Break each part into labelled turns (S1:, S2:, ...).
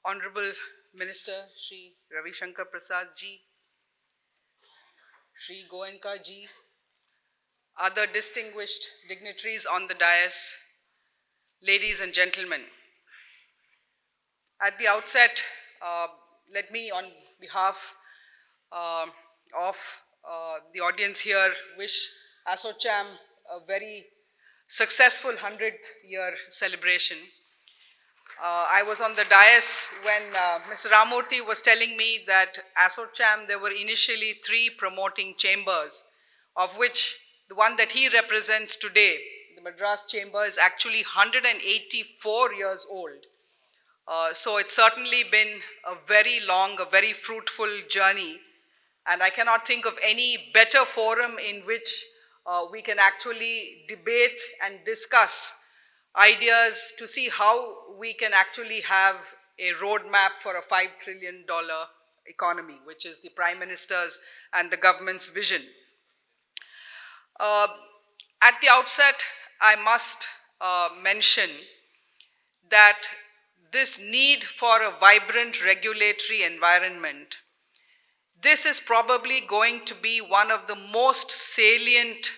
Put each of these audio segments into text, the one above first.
S1: Honorable Minister Shri Ravi Shankar Prasad ji, Shri Goenka ji, other distinguished dignitaries on the dais, ladies and gentlemen. At the outset, let me, on behalf of the audience here, wish ASSOCHAM a very successful 100th year celebration. I was on the dais when Mr. Ramurthy was telling me that ASSOCHAM, there were initially 3 promoting chambers, of which the one that he represents today, the Madras Chamber, is actually 184 years old. So it's certainly been a very long, a very fruitful journey, and I cannot think of any better forum in which we can actually debate and discuss ideas to see how we can actually have a roadmap for a $5 trillion economy, which is the Prime Minister's and the government's vision. At the outset, I must mention that this need for a vibrant regulatory environment, this is probably going to be one of the most salient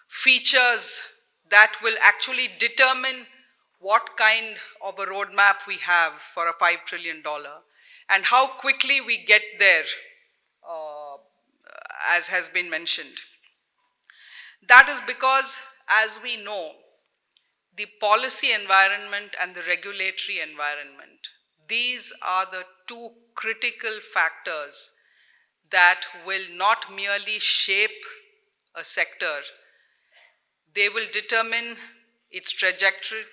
S1: features that will actually determine what kind of a roadmap we have for a $5 trillion and how quickly we get there, as has been mentioned. That is because, as we know, the policy environment and the regulatory environment, these are the 2 critical factors that will not merely shape a sector, they will determine its trajectory,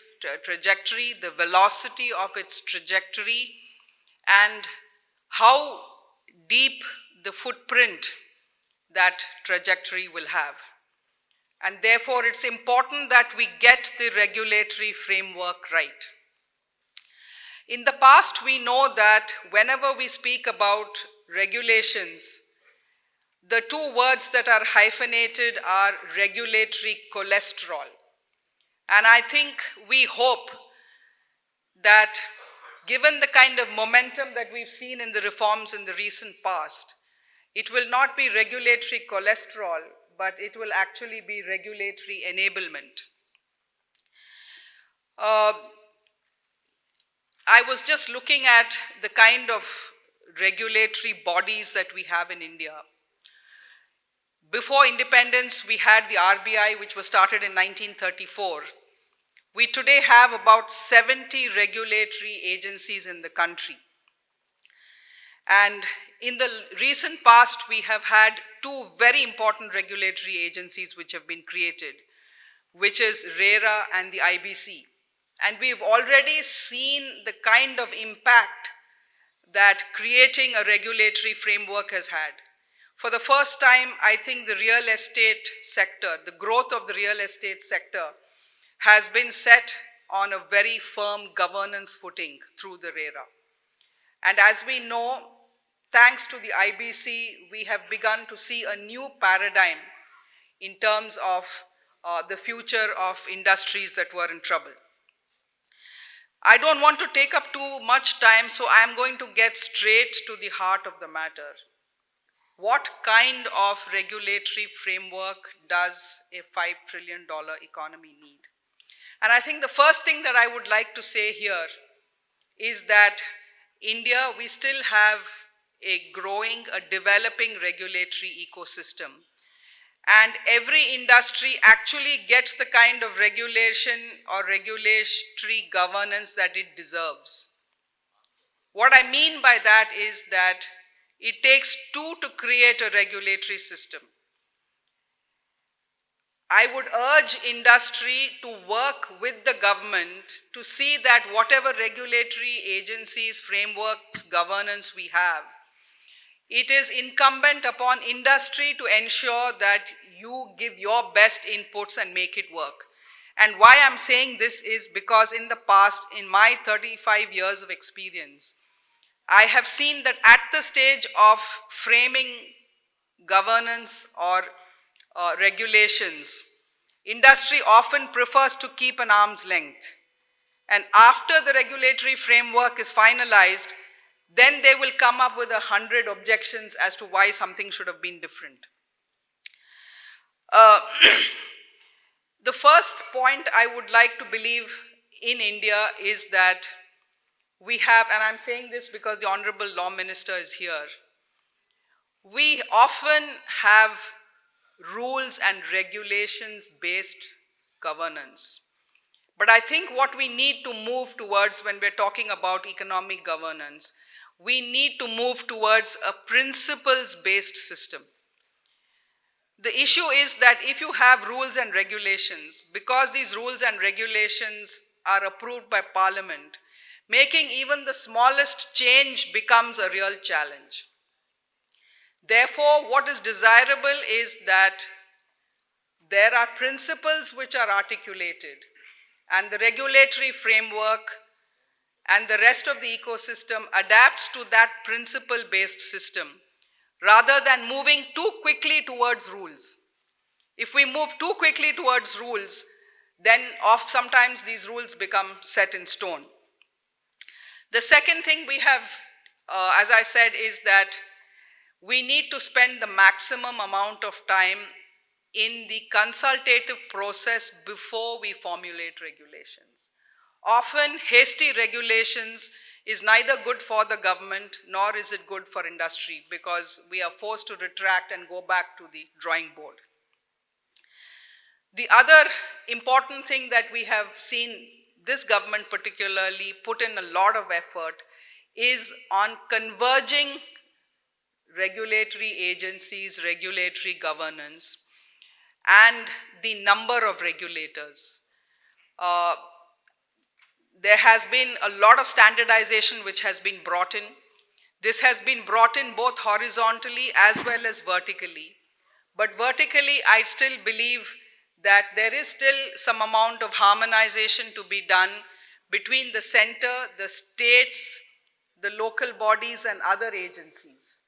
S1: the velocity of its trajectory, and how deep the footprint that trajectory will have. And therefore, it's important that we get the regulatory framework right. In the past, we know that whenever we speak about regulations, the 2 words that are hyphenated are regulatory cholesterol. And I think we hope that given the kind of momentum that we've seen in the reforms in the recent past, it will not be regulatory cholesterol, but it will actually be regulatory enablement. I was just looking at the kind of regulatory bodies that we have in India. Before independence, we had the RBI, which was started in 1934. We today have about 70 regulatory agencies in the country. And in the recent past, we have had 2 very important regulatory agencies which have been created, which is RERA and the IBC. And we've already seen the kind of impact that creating a regulatory framework has had. For the first time, I think the real estate sector, the growth of the real estate sector has been set on a very firm governance footing through the RERA. And as we know, thanks to the IBC, we have begun to see a new paradigm in terms of the future of industries that were in trouble. I don't want to take up too much time, so I'm going to get straight to the heart of the matter. What kind of regulatory framework does a $5 trillion economy need? And I think the first thing that I would like to say here is that India, we still have a growing, a developing regulatory ecosystem. And every industry actually gets the kind of regulation or regulatory governance that it deserves. What I mean by that is that it takes 2 to create a regulatory system. I would urge industry to work with the government to see that whatever regulatory agencies, frameworks, governance we have, it is incumbent upon industry to ensure that you give your best inputs and make it work. And why I'm saying this is because in the past, in my 35 years of experience, I have seen that at the stage of framing governance or regulations, industry often prefers to keep an arm's length. And after the regulatory framework is finalized, then they will come up with 100 objections as to why something should have been different. The first point I would like to believe in India is that we have, and I'm saying this because the Honorable Law Minister is here, we often have rules and regulations based governance. But I think what we need to move towards when we're talking about economic governance, we need to move towards a principles based system. The issue is that if you have rules and regulations, because these rules and regulations are approved by Parliament, making even the smallest change becomes a real challenge. Therefore, what is desirable is that there are principles which are articulated, and the regulatory framework and the rest of the ecosystem adapts to that principle-based system, rather than moving too quickly towards rules. If we move too quickly towards rules, then sometimes these rules become set in stone. The second thing we have, as I said, is that we need to spend the maximum amount of time in the consultative process before we formulate regulations. Often, hasty regulations is neither good for the government nor is it good for industry, because we are forced to retract and go back to the drawing board. The other important thing that we have seen this government particularly put in a lot of effort is on converging regulatory agencies, regulatory governance, and the number of regulators. There has been a lot of standardization which has been brought in. This has been brought in both horizontally as well as vertically. But vertically, I still believe that there is still some amount of harmonization to be done between the center, the states, the local bodies, and other agencies.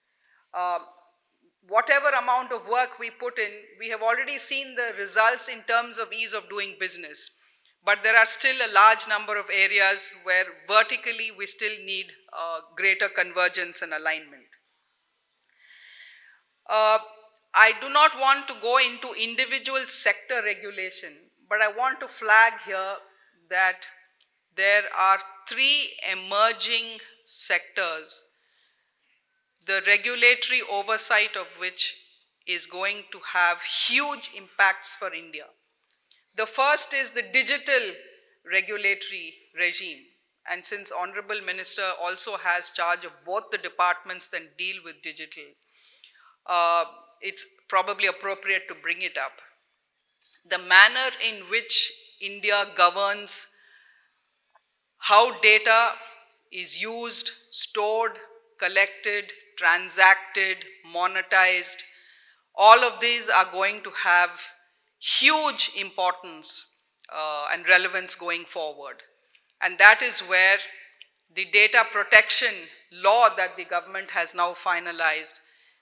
S1: Whatever amount of work we put in, we have already seen the results in terms of ease of doing business. But there are still a large number of areas where vertically we still need greater convergence and alignment. I do not want to go into individual sector regulation, but I want to flag here that there are 3 emerging sectors, the regulatory oversight of which is going to have huge impacts for India. The first is the digital regulatory regime. And since Honorable Minister also has charge of both the departments that deal with digital, it's probably appropriate to bring it up. The manner in which India governs how data is used, stored, collected, transacted, monetized, all of these are going to have huge importance and relevance going forward. And that is where the data protection law that the government has now finalized,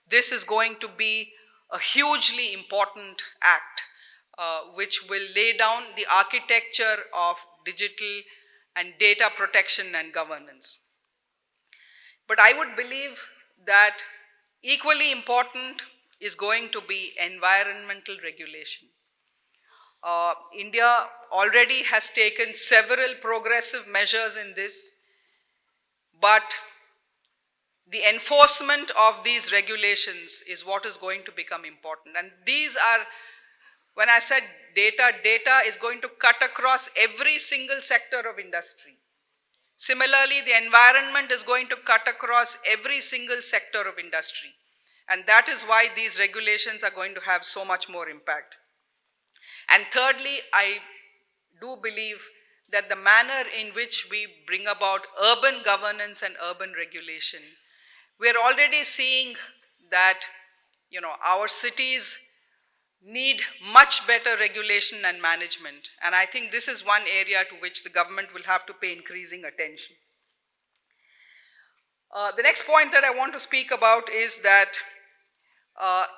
S1: this is going to be a hugely important act which will lay down the architecture of digital and data protection and governance. But I would believe that equally important is going to be environmental regulation. India already has taken several progressive measures in this, but the enforcement of these regulations is what is going to become important. And these are, when I said data, data is going to cut across every single sector of industry. Similarly, the environment is going to cut across every single sector of industry. And that is why these regulations are going to have so much more impact. And thirdly, I do believe that the manner in which we bring about urban governance and urban regulation, we're already seeing that, our cities need much better regulation and management. And I think this is one area to which the government will have to pay increasing attention. The next point that I want to speak about is that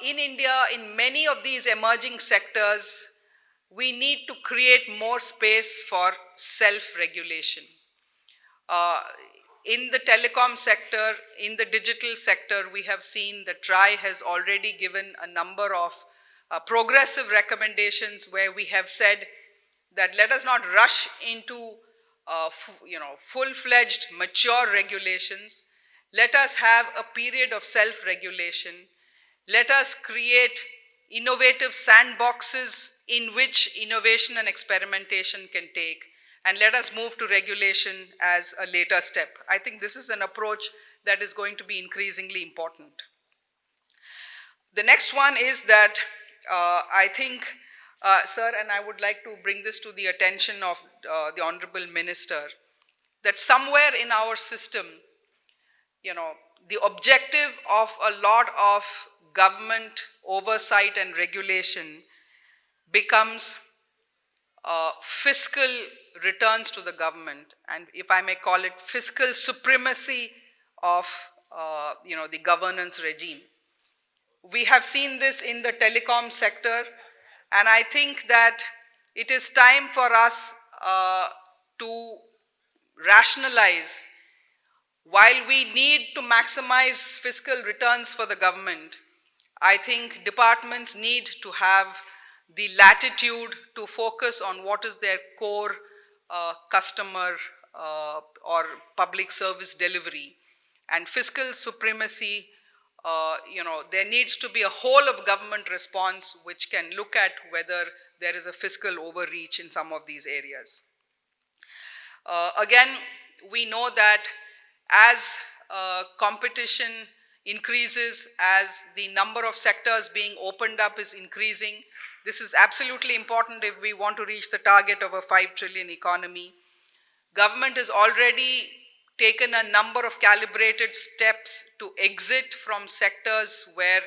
S1: in India, in many of these emerging sectors, we need to create more space for self-regulation. in the telecom sector, in the digital sector, we have seen that TRI has already given a number of progressive recommendations where we have said that let us not rush into full-fledged mature regulations. Let us have a period of self-regulation. Let us create innovative sandboxes in which innovation and experimentation can take, and let us move to regulation as a later step. I think this is an approach that is going to be increasingly important. The next one is that I think, sir, and I would like to bring this to the attention of the Honorable Minister, that somewhere in our system, the objective of a lot of government oversight and regulation becomes fiscal returns to the government, and if I may call it fiscal supremacy of the governance regime. We have seen this in the telecom sector, and I think that it is time for us to rationalize. While we need to maximize fiscal returns for the government, I think departments need to have the latitude to focus on what is their core customer or public service delivery. And fiscal supremacy, there needs to be a whole of government response which can look at whether there is a fiscal overreach in some of these areas. Again, we know that as competition increases, as the number of sectors being opened up is increasing, this is absolutely important if we want to reach the target of a 5 trillion economy. Government has already taken a number of calibrated steps to exit from sectors where,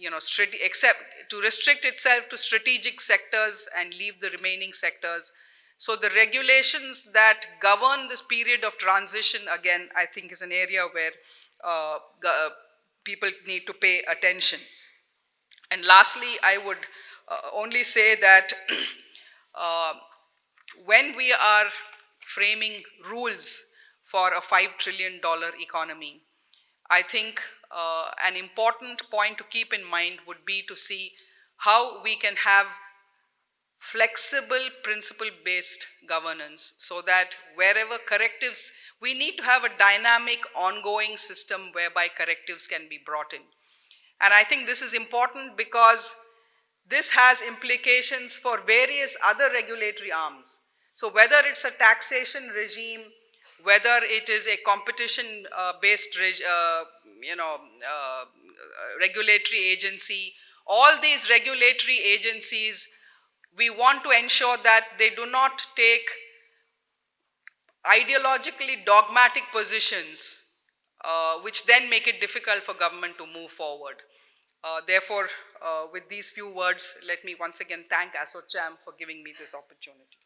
S1: to restrict itself to strategic sectors and leave the remaining sectors. So the regulations that govern this period of transition, again, I think is an area where people need to pay attention. And lastly, I would only say that when we are framing rules for a $5 trillion economy, I think an important point to keep in mind would be to see how we can have flexible principle-based governance, so that wherever correctives, we need to have a dynamic ongoing system whereby correctives can be brought in. And I think this is important because this has implications for various other regulatory arms. So whether it's a taxation regime, whether it is a competition-based regulatory agency, all these regulatory agencies, we want to ensure that they do not take ideologically dogmatic positions, which then make it difficult for government to move forward. Therefore, with these few words, let me once again thank ASSOCHAM for giving me this opportunity.